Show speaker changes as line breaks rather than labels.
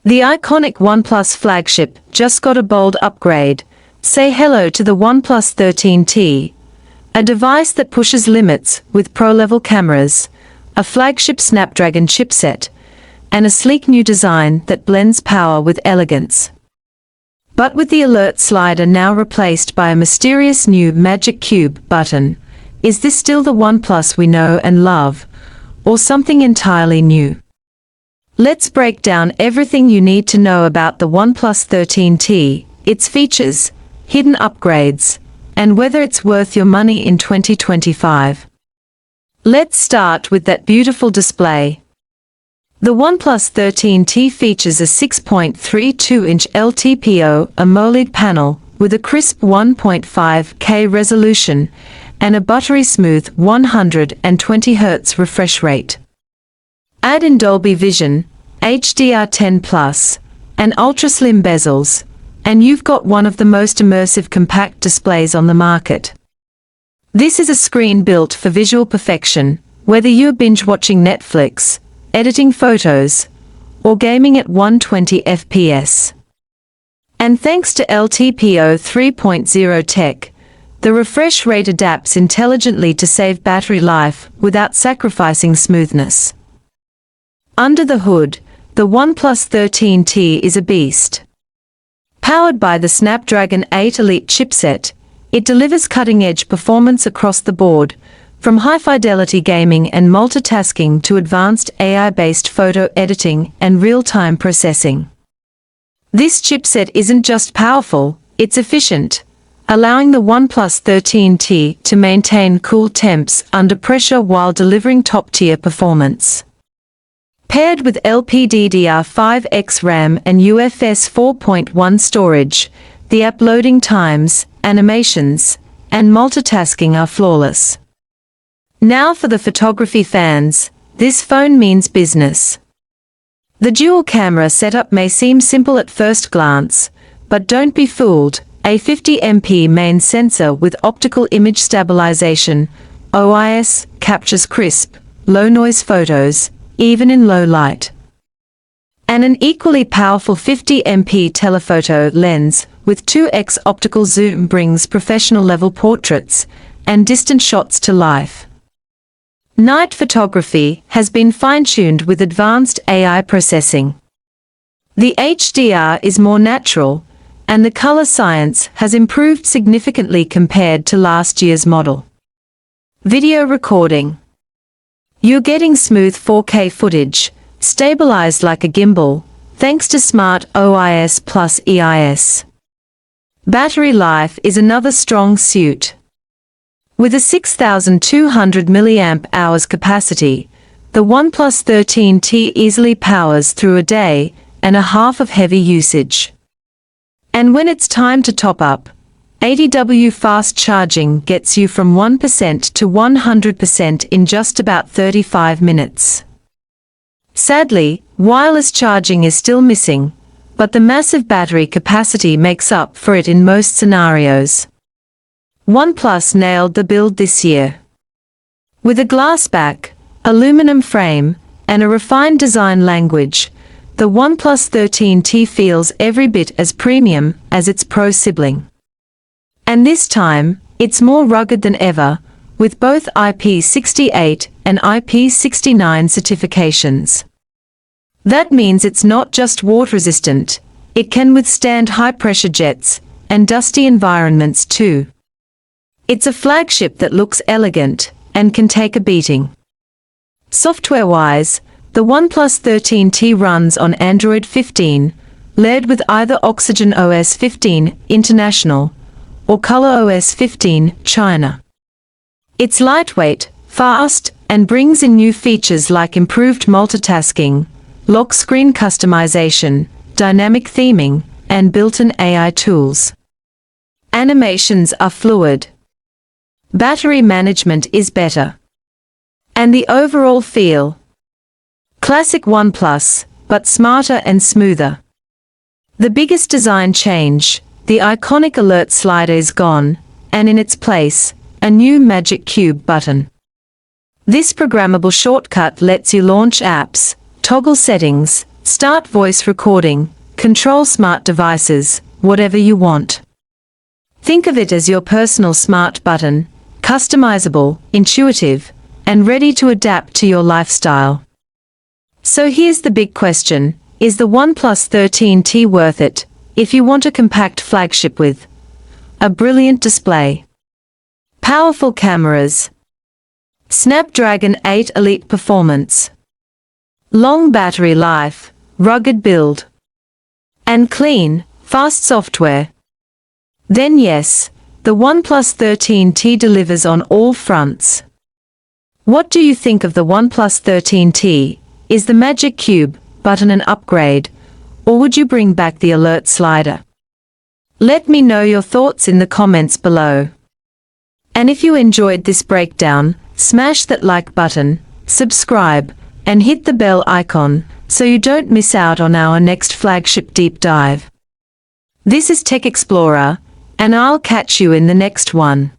The iconic OnePlus flagship just got a bold upgrade. Say hello to the OnePlus 13T, a device that pushes limits with pro-level cameras, a flagship Snapdragon chipset, and a sleek new design that blends power with elegance. But with the alert slider now replaced by a mysterious new magic cube button, is this still the OnePlus we know and love, or something entirely new? Let's break down everything you need to know about the OnePlus 13T, its features, hidden upgrades, and whether it's worth your money in 2025. Let's start with that beautiful display. The OnePlus 13T features a 6.32-inch LTPO AMOLED panel with a crisp 1.5K resolution and a buttery-smooth 120 Hz refresh rate. Add in Dolby Vision, HDR10+, and ultra-slim bezels, and you've got one of the most immersive compact displays on the market. This is a screen built for visual perfection, whether you're binge-watching Netflix, editing photos, or gaming at 120 FPS. And thanks to LTPO 3.0 tech, the refresh rate adapts intelligently to save battery life without sacrificing smoothness. Under the hood, the OnePlus 13T is a beast. Powered by the Snapdragon 8 Elite chipset, it delivers cutting-edge performance across the board, from high-fidelity gaming and multitasking to advanced AI-based photo editing and real-time processing. This chipset isn't just powerful, it's efficient, allowing the OnePlus 13T to maintain cool temps under pressure while delivering top-tier performance. Paired with LPDDR5X RAM and UFS 4.1 storage, the app loading times, animations, and multitasking are flawless. Now for the photography fans, this phone means business. The dual camera setup may seem simple at first glance, but don't be fooled. A 50MP main sensor with optical image stabilization, OIS, captures crisp, low-noise photos, even in low light. And an equally powerful 50MP telephoto lens with 2x optical zoom brings professional-level portraits and distant shots to life. Night photography has been fine-tuned with advanced AI processing. The HDR is more natural, and the color science has improved significantly compared to last year's model. Video recording. You're getting smooth 4K footage, stabilized like a gimbal, thanks to smart OIS plus EIS. Battery life is another strong suit. With a 6,200 mAh capacity, the OnePlus 13T easily powers through a day and a half of heavy usage. And when it's time to top up, 80W fast charging gets you from 1% to 100% in just about 35 minutes. Sadly, wireless charging is still missing, but the massive battery capacity makes up for it in most scenarios. OnePlus nailed the build this year. With a glass back, aluminum frame, and a refined design language, the OnePlus 13T feels every bit as premium as its Pro sibling. And this time, it's more rugged than ever, with both IP68 and IP69 certifications. That means it's not just water-resistant, it can withstand high-pressure jets and dusty environments too. It's a flagship that looks elegant and can take a beating. Software-wise, the OnePlus 13T runs on Android 15, led with either Oxygen OS 15 International or Color OS 15 China. It's lightweight, fast, and brings in new features like improved multitasking, lock screen customization, dynamic theming, and built-in AI tools. Animations are fluid. Battery management is better. And the overall feel? Classic OnePlus, but smarter and smoother. The biggest design change, the iconic alert slider is gone, and in its place, a new magic cube button. This programmable shortcut lets you launch apps, toggle settings, Start voice recording, control smart devices, whatever you want. Think of it as your personal smart button, customizable, intuitive, and ready to adapt to your lifestyle. So here's the big question, is the OnePlus 13T worth it, if you want a compact flagship with a brilliant display, powerful cameras, Snapdragon 8 Elite performance, long battery life, rugged build, and clean, fast software? Then yes, the OnePlus 13T delivers on all fronts. What do you think of the OnePlus 13T? Is the Magic Cube button an upgrade, or would you bring back the alert slider? Let me know your thoughts in the comments below. And if you enjoyed this breakdown, smash that like button, subscribe, and hit the bell icon so you don't miss out on our next flagship deep dive. This is Tech Explorer, and I'll catch you in the next one.